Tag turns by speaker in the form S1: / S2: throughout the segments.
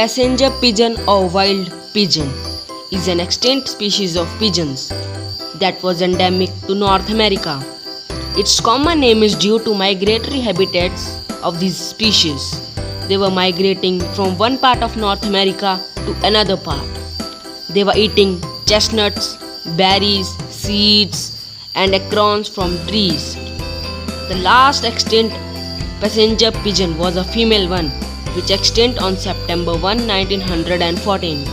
S1: Passenger pigeon or wild pigeon is an extinct species of pigeons that was endemic to North America. Its common name is due to migratory habitats of these species. They were migrating from one part of North America to another part. They were eating chestnuts, berries, seeds, and acorns from trees. The last extinct passenger pigeon was a female one, which extinct on September 1, 1914.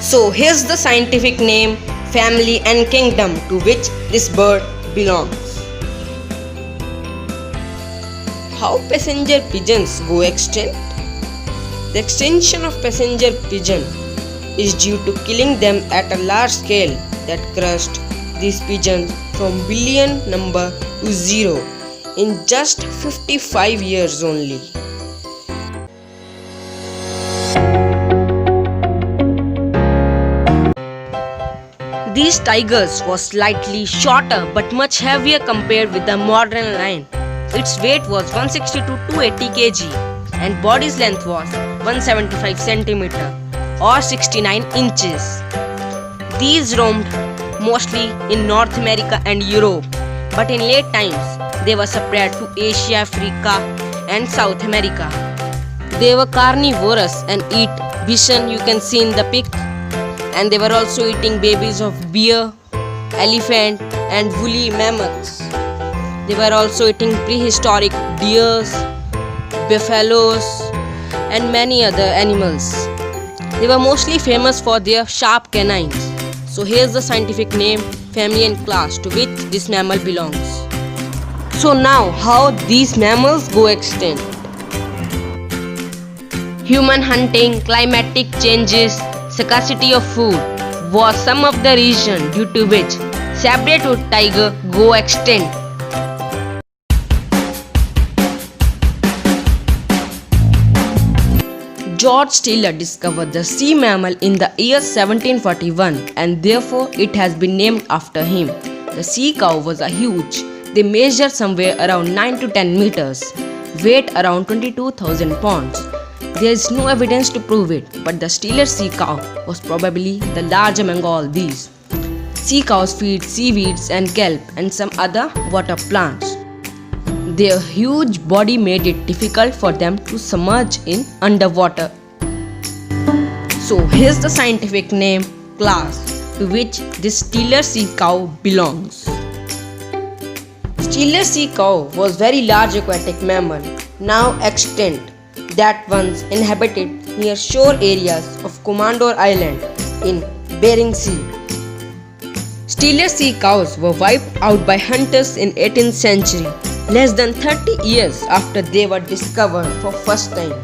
S1: So here's the scientific name, family and kingdom to which this bird belongs. How passenger pigeons go extinct? The extinction of passenger pigeon is due to killing them at a large scale that crushed these pigeons from billion number to zero in just 55 years only. These tigers were slightly shorter but much heavier compared with the modern lion. Its weight was 160 to 280 kg and body's length was 175 cm or 69 inches. These roamed mostly in North America and Europe, but in late times they were spread to Asia, Africa and South America. They were carnivorous and eat bison, you can see in the pic, and they were also eating babies of bear, elephant and woolly mammoths. They were also eating prehistoric deers, buffaloes and many other animals. They were mostly famous for their sharp canines. So here's the scientific name, family and class to which this mammal belongs. So now how these mammals go extinct? Human hunting, climatic changes, scarcity of food was some of the reasons due to which saber-tooth tiger go extinct. George Steller discovered the sea mammal in the year 1741 and therefore it has been named after him. The sea cow was a huge. They measured somewhere around 9 to 10 meters, weighed around 22,000 pounds. There is no evidence to prove it, but the Steller sea cow was probably the large among all these. Sea cows feed seaweeds and kelp and some other water plants. Their huge body made it difficult for them to submerge in underwater. So here's the scientific name, class, to which this Steller sea cow belongs. Steller sea cow was very large aquatic mammal, now extinct, that once inhabited near shore areas of Komandor Island in Bering Sea. Steller sea cows were wiped out by hunters in 18th century, less than 30 years after they were discovered for first time.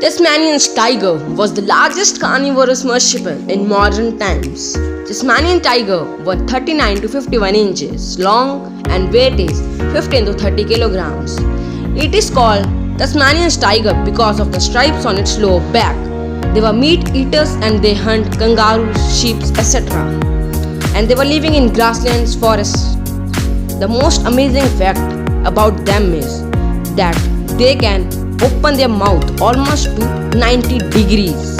S1: Tasmanian tiger was the largest carnivorous marsupial in modern times. Tasmanian tiger were 39 to 51 inches long and weight is 15 to 30 kilograms. It is called Tasmanian tiger because of the stripes on its lower back. They were meat eaters and they hunt kangaroos, sheep, etc. And they were living in grasslands, forests. The most amazing fact about them is that they can open their mouth almost to 90 degrees.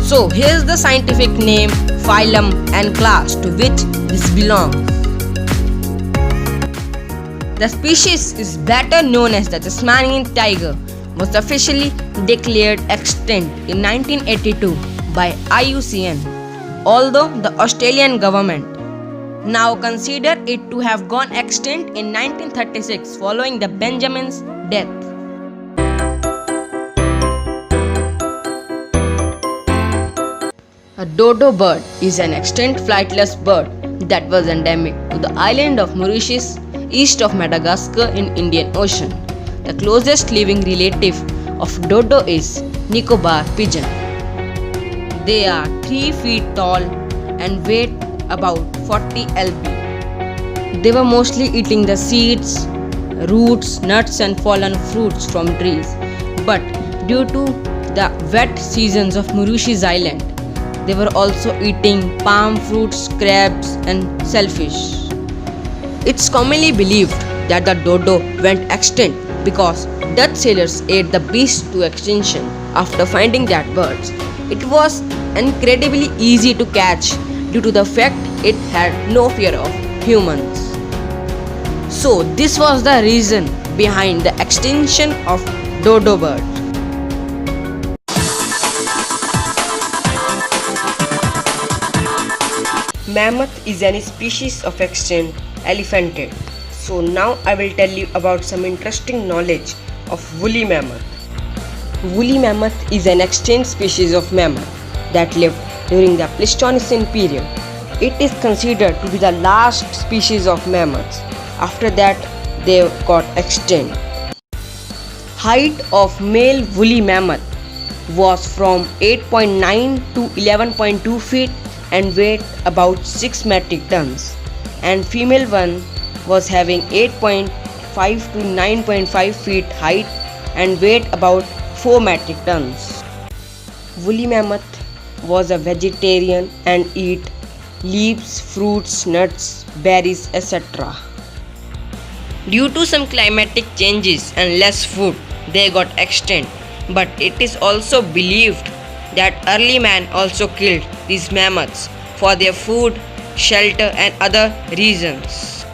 S1: So here's the scientific name, phylum and class to which this belongs. The species is better known as the Tasmanian tiger, was officially declared extinct in 1982 by IUCN, although the Australian government now consider it to have gone extinct in 1936 following the Benjamin's death. A dodo bird is an extinct flightless bird that was endemic to the island of Mauritius east of Madagascar in Indian Ocean. The closest living relative of dodo is Nicobar pigeon. They are 3 feet tall and weigh about 40 lb. They were mostly eating the seeds, roots, nuts and fallen fruits from trees. But due to the wet seasons of Mauritius Island, they were also eating palm fruits, crabs and shellfish. It's commonly believed that the dodo went extinct because Dutch sailors ate the beast to extinction. After finding that birds, it was incredibly easy to catch due to the fact it had no fear of humans. So this was the reason behind the extinction of dodo bird. Mammoth is any species of extinct elephantid. So now I will tell you about some interesting knowledge of woolly mammoth. Woolly mammoth is an extinct species of mammoth that lived during the Pleistocene period. It is considered to be the last species of mammoths. After that, they got extinct. Height of male woolly mammoth was from 8.9 to 11.2 feet and weighed about 6 metric tons, and female one was having 8.5 to 9.5 feet height and weighed about 4 metric tons. Woolly mammoth was a vegetarian and eat leaves, fruits, nuts, berries, etc. Due to some climatic changes and less food, they got extinct. But it is also believed that early man also killed these mammoths for their food, shelter and other reasons.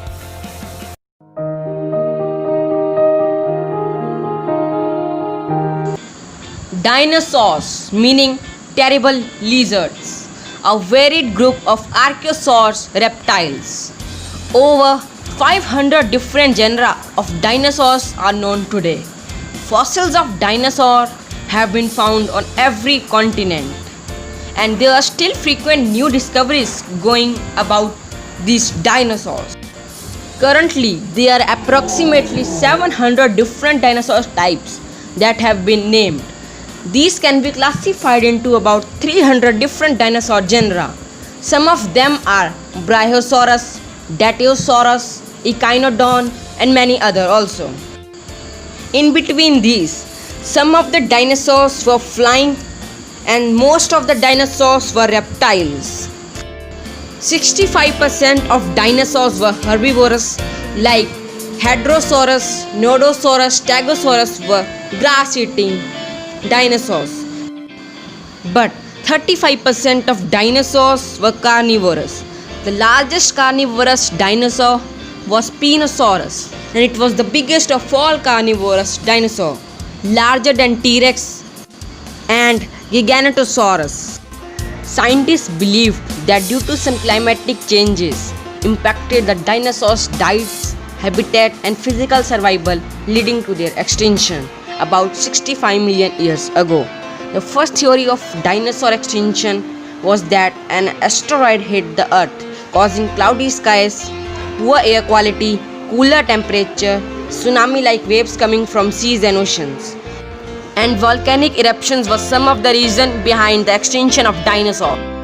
S1: Dinosaurs, meaning terrible lizards, a varied group of archosaurs reptiles. Over 500 different genera of dinosaurs are known today. Fossils of dinosaurs have been found on every continent, and there are still frequent new discoveries going about these dinosaurs. Currently, there are approximately 700 different dinosaur types that have been named. These can be classified into about 300 different dinosaur genera. Some of them are Brachiosaurus, Dataeosaurus, Echinodon, and many other also. In between these, some of the dinosaurs were flying and most of the dinosaurs were reptiles. 65% of dinosaurs were herbivorous, like Hadrosaurus, Nodosaurus, Stegosaurus were grass-eating dinosaurs. But 35% of dinosaurs were carnivorous. The largest carnivorous dinosaur was Spinosaurus, and it was the biggest of all carnivorous dinosaurs, larger than T-Rex and Giganotosaurus. Scientists believed that due to some climatic changes impacted the dinosaurs' diets, habitat and physical survival, leading to their extinction about 65 million years ago. The first theory of dinosaur extinction was that an asteroid hit the earth, causing cloudy skies, poor air quality, cooler temperature, tsunami-like waves coming from seas and oceans, and volcanic eruptions were some of the reason behind the extinction of dinosaurs.